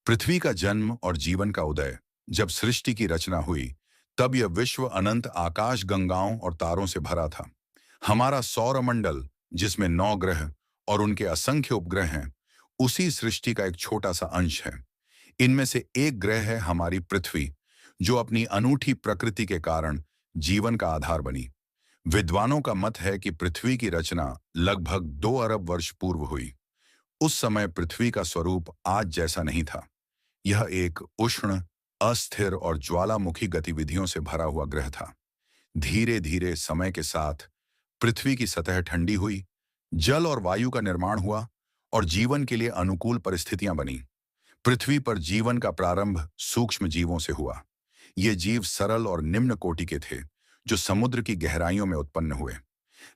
पृथ्वी का जन्म और जीवन का उदय। जब सृष्टि की रचना हुई, तब यह विश्व अनंत आकाश गंगाओं और तारों से भरा था। हमारा सौरमंडल, जिसमें 9 ग्रह और उनके असंख्य उपग्रह हैं, उसी सृष्टि का एक छोटा सा अंश है। इनमें से एक ग्रह है हमारी पृथ्वी, जो अपनी अनूठी प्रकृति के कारण जीवन का आधार बनी। विद्वानों का मत है कि पृथ्वी की रचना लगभग 2 अरब वर्ष पूर्व हुई। उस समय पृथ्वी का स्वरूप आज जैसा नहीं था। यह एक उष्ण, अस्थिर और ज्वालामुखी गतिविधियों से भरा हुआ ग्रह था। धीरे धीरे समय के साथ पृथ्वी की सतह ठंडी हुई, जल और वायु का निर्माण हुआ और जीवन के लिए अनुकूल परिस्थितियां बनी। पृथ्वी पर जीवन का प्रारंभ सूक्ष्म जीवों से हुआ। ये जीव सरल और निम्न कोटि के थे, जो समुद्र की गहराइयों में उत्पन्न हुए।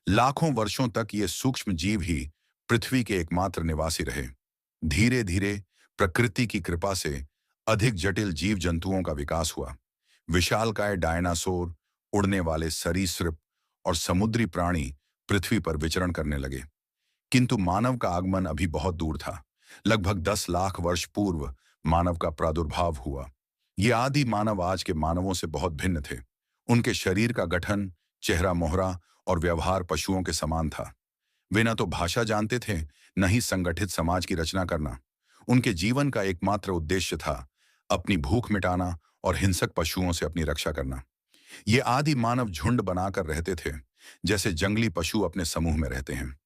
लाखों वर्षों तक ये सूक्ष्म जीव ही पृथ्वी के एकमात्र निवासी रहे। धीरे धीरे प्रकृति की कृपा से अधिक जटिल जीव जंतुओं का विकास हुआ। विशालकाय डायनासोर, उड़ने वाले सरीसृप और समुद्री प्राणी पृथ्वी पर विचरण करने लगे। किंतु मानव का आगमन अभी बहुत दूर था। लगभग 10 लाख वर्ष पूर्व मानव का प्रादुर्भाव हुआ। ये आदि मानव आज के मानवों से बहुत भिन्न थे। उनके शरीर का गठन, चेहरा मोहरा और व्यवहार पशुओं के समान था। वे न तो भाषा जानते थे, न ही संगठित समाज की रचना करना। उनके जीवन का एकमात्र उद्देश्य था अपनी भूख मिटाना और हिंसक पशुओं से अपनी रक्षा करना। ये आदि मानव झुंड बनाकर रहते थे, जैसे जंगली पशु अपने समूह में रहते हैं।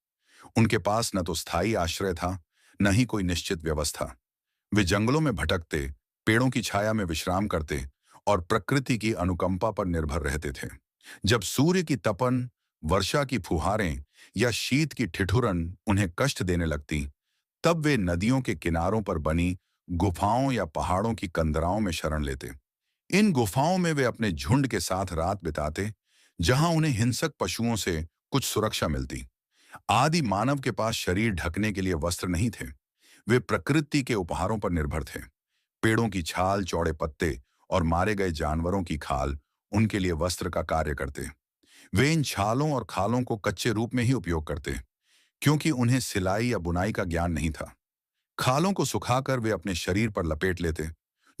उनके पास न तो स्थायी आश्रय था, न ही कोई निश्चित व्यवस्था। वे जंगलों में भटकते, पेड़ों की छाया में विश्राम करते और प्रकृति की अनुकंपा पर निर्भर रहते थे। जब सूर्य की तपन, वर्षा की फुहारें या शीत की ठिठुरन उन्हें कष्ट देने लगती, तब वे नदियों के किनारों पर बनी गुफाओं या पहाड़ों की कंदराओं में शरण लेते। इन गुफाओं में वे अपने झुंड के साथ रात बिताते, जहां उन्हें हिंसक पशुओं से कुछ सुरक्षा मिलती। आदि मानव के पास शरीर ढकने के लिए वस्त्र नहीं थे। वे प्रकृति के उपहारों पर निर्भर थे। पेड़ों की छाल, चौड़े पत्ते और मारे गए जानवरों की खाल उनके लिए वस्त्र का कार्य करते। वे इन छालों और खालों को कच्चे रूप में ही उपयोग करते, क्योंकि उन्हें सिलाई या बुनाई का ज्ञान नहीं था। खालों को सुखाकर वे अपने शरीर पर लपेट लेते,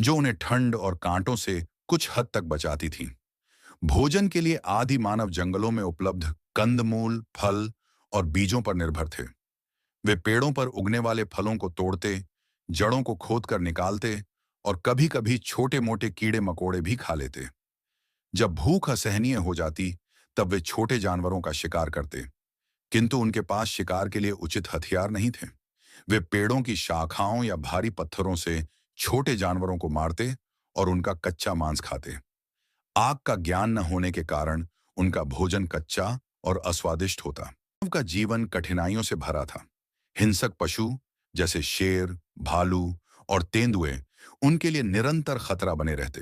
जो उन्हें ठंड और कांटों से कुछ हद तक बचाती थी। भोजन के लिए आदि मानव जंगलों में उपलब्ध कंदमूल, फल और बीजों पर निर्भर थे। वे पेड़ों पर उगने वाले फलों को तोड़ते, जड़ों को खोदकर निकालते और कभी-कभी छोटे-मोटे कीड़े मकोड़े भी खा लेते। जब भूख असहनीय हो जाती, तब वे छोटे जानवरों का शिकार करते, किंतु उनके पास शिकार के लिए उचित हथियार नहीं थे। वे पेड़ों की शाखाओं या भारी पत्थरों से छोटे जानवरों को मारते और उनका कच्चा मांस खाते। आग का ज्ञान न होने के कारण उनका भोजन कच्चा और अस्वादिष्ट होता। मानव का जीवन कठिनाइयों से भरा था। हिंसक पशु जैसे शेर, भालू और तेंदुए उनके लिए निरंतर खतरा बने रहते।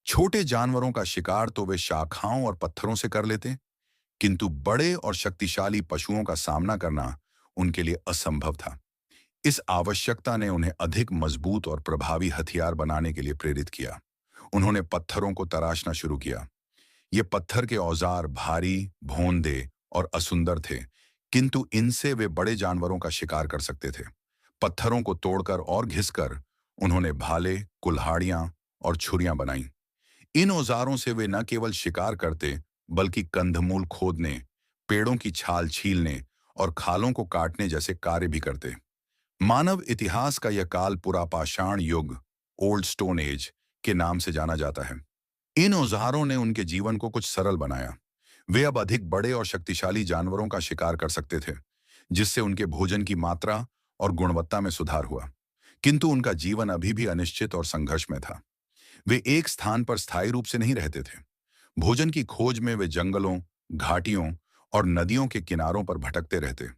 छोटे जानवरों का शिकार तो वे शाखाओं और पत्थरों से कर लेते, किंतु बड़े और शक्तिशाली पशुओं का सामना करना उनके लिए असंभव था। इस आवश्यकता ने उन्हें अधिक मजबूत और प्रभावी हथियार बनाने के लिए प्रेरित किया। उन्होंने पत्थरों को तराशना शुरू किया। ये पत्थर के औजार भारी, भोंदे और असुंदर थे, किंतु इनसे वे बड़े जानवरों का शिकार कर सकते थे। पत्थरों को तोड़कर और घिसकर उन्होंने भाले, कुल्हाड़ियां और छुरियां बनाई। इन औजारों से वे न केवल शिकार करते, बल्कि कंदमूल खोदने, पेड़ों की छाल छीलने और खालों को काटने जैसे कार्य भी करते। मानव इतिहास का यह काल पुरापाषाण युग, ओल्ड स्टोन एज के नाम से जाना जाता है। इन औजारों ने उनके जीवन को कुछ सरल बनाया। वे अब अधिक बड़े और शक्तिशाली जानवरों का शिकार कर सकते थे, जिससे उनके भोजन की मात्रा और गुणवत्ता में सुधार हुआ। किंतु उनका जीवन अभी भी अनिश्चित और संघर्ष में था। वे एक स्थान पर स्थायी रूप से नहीं रहते थे। भोजन की खोज में वे जंगलों, घाटियों और नदियों के किनारों पर भटकते रहते।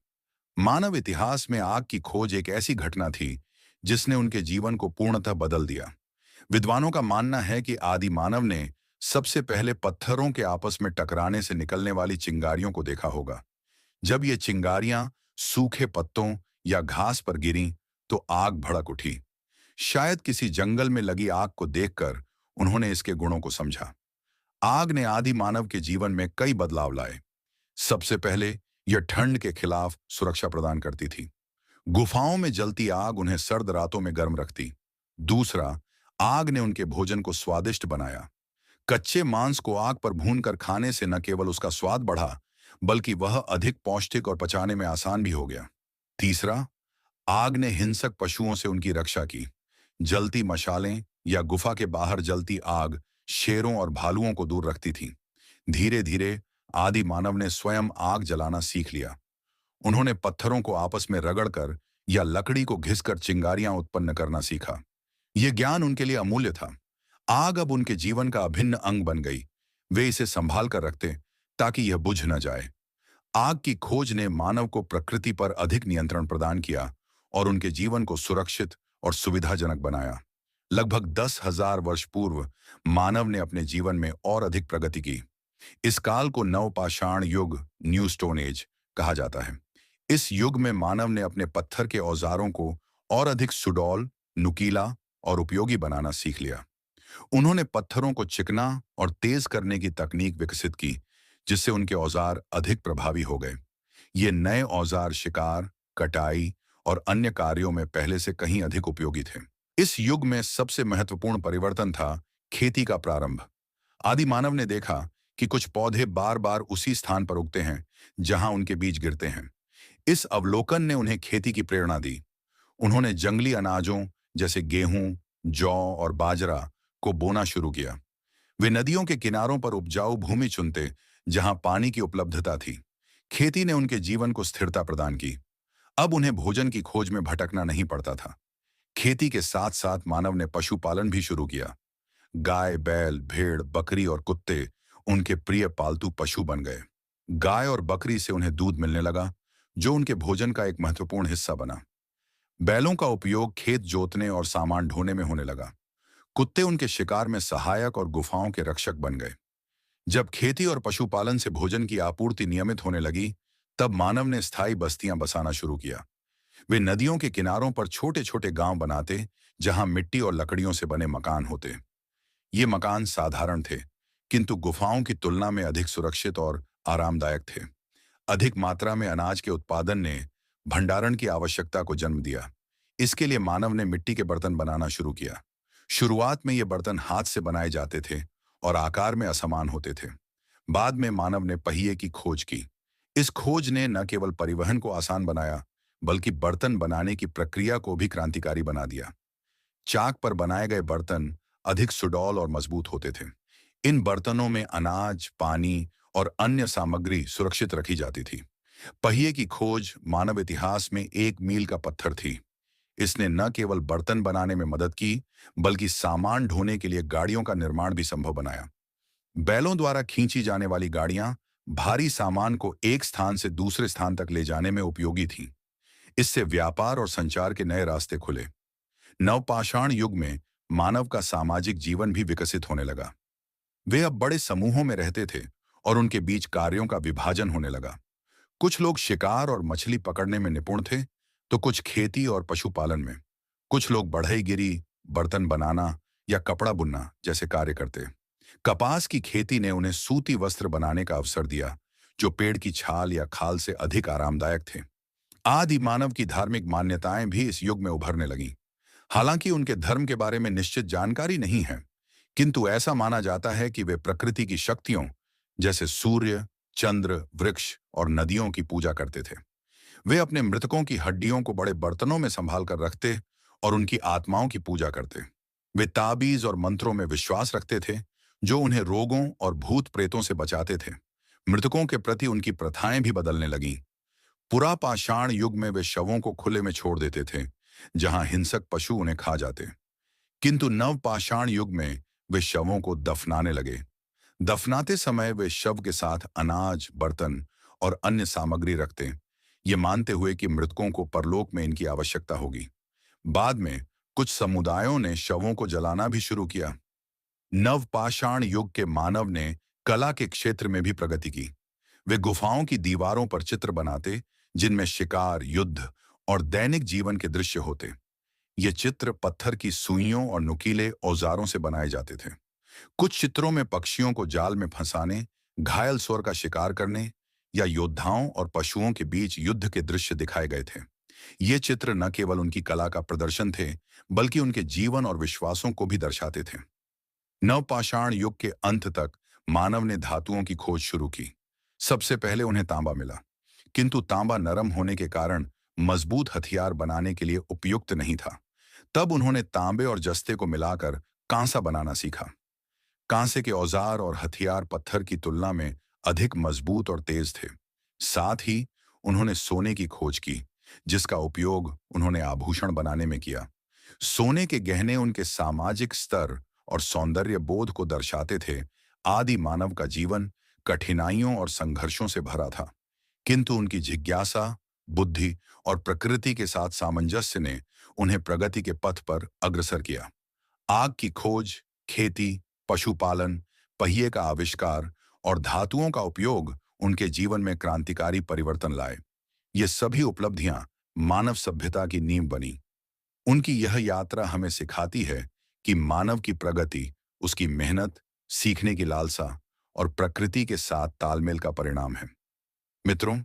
मानव इतिहास में आग की खोज एक ऐसी घटना थी जिसने उनके जीवन को पूर्णतः बदल दिया। विद्वानों का मानना है कि आदि मानव ने सबसे पहले पत्थरों के आपस में टकराने से निकलने वाली चिंगारियों को देखा होगा। जब ये चिंगारियां सूखे पत्तों या घास पर गिरीं, तो आग भड़क उठी। शायद किसी जंगल में लगी आग को देखकर उन्होंने इसके गुणों को समझा। आग ने आदि मानव के जीवन में कई बदलाव लाए। सबसे पहले यह ठंड के खिलाफ सुरक्षा प्रदान करती थी। गुफाओं में जलती आग उन्हें सर्द रातों में गर्म रखती दूसरा, आग ने उनके भोजन को स्वादिष्ट बनाया। कच्चे मांस को आग पर भूनकर खाने से न केवल उसका स्वाद बढ़ा, बल्कि वह अधिक पौष्टिक और पचाने में आसान भी हो गया। तीसरा, आग ने हिंसक पशुओं से उनकी रक्षा की। जलती मशालें या गुफा के बाहर जलती आग शेरों और भालुओं को दूर रखती थी। धीरे धीरे आदि मानव ने स्वयं आग जलाना सीख लिया। उन्होंने पत्थरों को आपस में रगड़कर या लकड़ी को घिसकर चिंगारियां उत्पन्न करना सीखा। यह ज्ञान उनके लिए अमूल्य था। आग अब उनके जीवन का अभिन्न अंग बन गई। वे इसे संभाल कर रखते ताकि यह बुझ न जाए। आग की खोज ने मानव को प्रकृति पर अधिक नियंत्रण प्रदान किया और उनके जीवन को सुरक्षित और सुविधाजनक बनाया। लगभग 10,000 वर्ष पूर्व मानव ने अपने जीवन में और अधिक प्रगति की। इस काल को नवपाषाण युग, न्यू स्टोन एज कहा जाता है। इस युग में मानव ने अपने पत्थर के औजारों को और अधिक सुडौल, नुकीला और उपयोगी बनाना सीख लिया। उन्होंने पत्थरों को चिकना और तेज करने की तकनीक विकसित की, जिससे उनके औजार अधिक प्रभावी हो गए। ये नए औजार शिकार, कटाई और अन्य कार्यों में पहले से कहीं अधिक उपयोगी थे। इस युग में सबसे महत्वपूर्ण परिवर्तन था खेती का प्रारंभ। आदि मानव ने देखा कि कुछ पौधे बार बार उसी स्थान पर उगते हैं जहां उनके बीज गिरते हैं। इस अवलोकन ने उन्हें खेती की प्रेरणा दी। उन्होंने जंगली अनाजों जैसे गेहूं, जौ और बाजरा को बोना शुरू किया। वे नदियों के किनारों पर उपजाऊ भूमि चुनते जहां पानी की उपलब्धता थी। खेती ने उनके जीवन को स्थिरता प्रदान की। अब उन्हें भोजन की खोज में भटकना नहीं पड़ता था। खेती के साथ साथ मानव ने पशुपालन भी शुरू किया। गाय, बैल, भेड़, बकरी और कुत्ते उनके प्रिय पालतू पशु बन गए। गाय और बकरी से उन्हें दूध मिलने लगा, जो उनके भोजन का एक महत्वपूर्ण हिस्सा बना। बैलों का उपयोग खेत जोतने और सामान ढोने में होने लगा। कुत्ते उनके शिकार में सहायक और गुफाओं के रक्षक बन गए। जब खेती और पशुपालन से भोजन की आपूर्ति नियमित होने लगी, तब मानव ने स्थायी बस्तियां बसाना शुरू किया। वे नदियों के किनारों पर छोटे छोटे गांव बनाते, जहां मिट्टी और लकड़ियों से बने मकान होते। ये मकान साधारण थे, किंतु गुफाओं की तुलना में अधिक सुरक्षित और आरामदायक थे। अधिक मात्रा में अनाज के उत्पादन ने भंडारण की आवश्यकता को जन्म दिया। इसके लिए मानव ने मिट्टी के बर्तन बनाना शुरू किया। शुरुआत में ये बर्तन हाथ से बनाए जाते थे और आकार में असमान होते थे। बाद में मानव ने पहिए की खोज की। इस खोज ने न केवल परिवहन को आसान बनाया, बल्कि बर्तन बनाने की प्रक्रिया को भी क्रांतिकारी बना दिया। चाक पर बनाए गए बर्तन अधिक सुडौल और मजबूत होते थे। इन बर्तनों में अनाज, पानी और अन्य सामग्री सुरक्षित रखी जाती थी। पहिए की खोज मानव इतिहास में एक मील का पत्थर थी। इसने न केवल बर्तन बनाने में मदद की, बल्कि सामान ढोने के लिए गाड़ियों का निर्माण भी संभव बनाया। बैलों द्वारा खींची जाने वाली गाड़ियां भारी सामान को एक स्थान से दूसरे स्थान तक ले जाने में उपयोगी थीं। इससे व्यापार और संचार के नए रास्ते खुले। नवपाषाण युग में मानव का सामाजिक जीवन भी विकसित होने लगा। वे अब बड़े समूहों में रहते थे और उनके बीच कार्यों का विभाजन होने लगा। कुछ लोग शिकार और मछली पकड़ने में निपुण थे, तो कुछ खेती और पशुपालन में। कुछ लोग बढ़ईगिरी, बर्तन बनाना या कपड़ा बुनना जैसे कार्य करते। कपास की खेती ने उन्हें सूती वस्त्र बनाने का अवसर दिया, जो पेड़ की छाल या खाल से अधिक आरामदायक थे। आदि मानव की धार्मिक मान्यताएं भी इस युग में उभरने लगीं। हालांकि उनके धर्म के बारे में निश्चित जानकारी नहीं है, किंतु ऐसा माना जाता है कि वे प्रकृति की शक्तियों जैसे सूर्य, चंद्र, वृक्ष और नदियों की पूजा करते थे। वे अपने मृतकों की हड्डियों को बड़े बर्तनों में संभाल कर रखते और उनकी आत्माओं की पूजा करते। वे ताबीज और मंत्रों में विश्वास रखते थे, जो उन्हें रोगों और भूत प्रेतों से बचाते थे। मृतकों के प्रति उनकी प्रथाएं भी बदलने लगीं। पुरापाषाण युग में वे शवों को खुले में छोड़ देते थे, जहां हिंसक पशु उन्हें खा जाते। किंतु नवपाषाण युग में वे शवों को दफनाने लगे। दफनाते समय वे शव के साथ अनाज, बर्तन और अन्य सामग्री रखते, ये मानते हुए कि मृतकों को परलोक में इनकी आवश्यकता होगी। बाद में कुछ समुदायों ने शवों को जलाना भी शुरू किया। नवपाषाण युग के मानव ने कला के क्षेत्र में भी प्रगति की। वे गुफाओं की दीवारों पर चित्र बनाते, जिनमें शिकार, युद्ध और दैनिक जीवन के दृश्य होते। ये चित्र पत्थर की सुइयों और नुकीले औजारों से बनाए जाते थे। कुछ चित्रों में पक्षियों को जाल में फंसाने, घायल सुअर का शिकार करने या योद्धाओं और पशुओं के बीच युद्ध के दृश्य दिखाए गए थे। ये चित्र न केवल उनकी कला का प्रदर्शन थे, बल्कि उनके जीवन और विश्वासों को भी दर्शाते थे। नवपाषाण युग के अंत तक मानव ने धातुओं की खोज शुरू की। सबसे पहले उन्हें तांबा मिला, किंतु तांबा नरम होने के कारण मजबूत हथियार बनाने के लिए उपयुक्त नहीं था। तब उन्होंने तांबे और जस्ते को मिलाकर कांसा बनाना सीखा। कांसे के औजार और हथियार पत्थर की तुलना में अधिक मजबूत और तेज थे। साथ ही उन्होंने सोने की खोज की, जिसका उपयोग उन्होंने आभूषण बनाने में किया। सोने के गहने उनके सामाजिक स्तर और सौंदर्य बोध को दर्शाते थे। आदि मानव का जीवन कठिनाइयों और संघर्षों से भरा था, किंतु उनकी जिज्ञासा, बुद्धि और प्रकृति के साथ सामंजस्य ने उन्हें प्रगति के पथ पर अग्रसर किया। आग की खोज, खेती, पशुपालन, पहिए का आविष्कार और धातुओं का उपयोग उनके जीवन में क्रांतिकारी परिवर्तन लाए। ये सभी उपलब्धियां मानव सभ्यता की नींव बनी। उनकी यह यात्रा हमें सिखाती है कि मानव की प्रगति उसकी मेहनत, सीखने की लालसा और प्रकृति के साथ तालमेल का परिणाम है। मित्रों,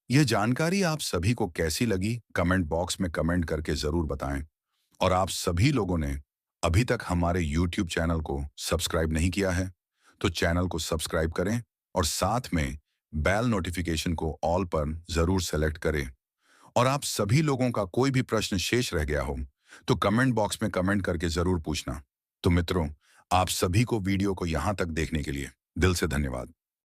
यह जानकारी आप सभी को कैसी लगी, कमेंट बॉक्स में कमेंट करके जरूर बताएं। और आप सभी लोगों ने अभी तक हमारे YouTube चैनल को सब्सक्राइब नहीं किया है, तो चैनल को सब्सक्राइब करें और साथ में बेल नोटिफिकेशन को ऑल पर जरूर सेलेक्ट करें। और आप सभी लोगों का कोई भी प्रश्न शेष रह गया हो, तो कमेंट बॉक्स में कमेंट करके जरूर पूछना। तो मित्रों, आप सभी को वीडियो को यहाँ तक देखने के लिए दिल से धन्यवाद।